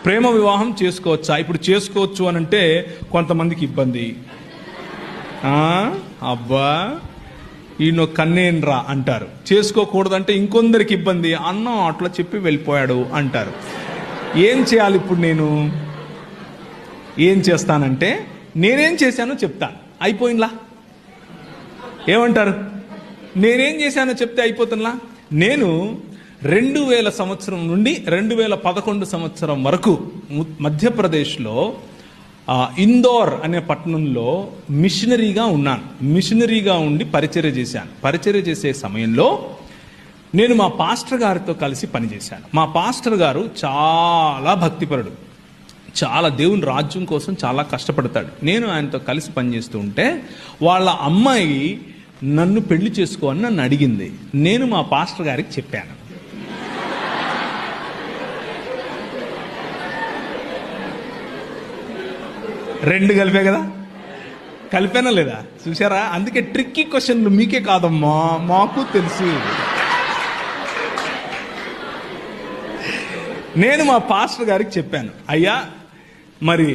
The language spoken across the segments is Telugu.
ప్రేమ వివాహం చేసుకోవచ్చా? ఇప్పుడు చేసుకోవచ్చు అని అంటే కొంతమందికి ఇబ్బంది. అబ్బా ఈయన కన్నేన్రా అంటారు. చేసుకోకూడదంటే ఇంకొందరికి ఇబ్బంది. అన్నం అట్లా చెప్పి వెళ్ళిపోయాడు అంటారు. ఏం చేయాలి ఇప్పుడు? నేను ఏం చేస్తానంటే నేనేం చేశానో చెప్తాను. అయిపోయిందా? ఏమంటారు? నేనేం చేశానో చెప్తే అయిపోతుందా? నేను 2000 సంవత్సరం నుండి 2011 సంవత్సరం వరకు మధ్యప్రదేశ్లో ఇందోర్ అనే పట్టణంలో మిషనరీగా ఉన్నాను. మిషనరీగా ఉండి పరిచర్య చేశాను. పరిచర్య చేసే సమయంలో నేను మా పాస్టర్ గారితో కలిసి పనిచేశాను. మా పాస్టర్ గారు చాలా భక్తిపరుడు, చాలా దేవుని రాజ్యం కోసం చాలా కష్టపడతాడు. నేను ఆయనతో కలిసి పనిచేస్తూ ఉంటే వాళ్ళ అమ్మాయి నన్ను పెళ్లి చేసుకో అని నన్ను అడిగింది. నేను మా పాస్టర్ గారికి చెప్పాను. రెండు కలిపే కదా? కలిపానా లేదా? చూసారా? అందుకే ట్రిక్కీ క్వశ్చన్లు మీకే కాదమ్మా, మాకు తెలుసు. నేను మా పాస్టర్ గారికి చెప్పాను, అయ్యా మరి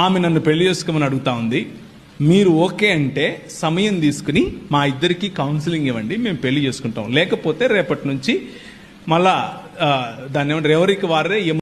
ఆమె నన్ను పెళ్లి చేసుకోమని అడుగుతా ఉంది, మీరు ఓకే అంటే సమయం తీసుకుని మా ఇద్దరికి కౌన్సిలింగ్ ఇవ్వండి, మేము పెళ్లి చేసుకుంటాం. లేకపోతే రేపటి నుంచి మళ్ళా దాన్ని ఏమంటారు, ఎవరికి వారే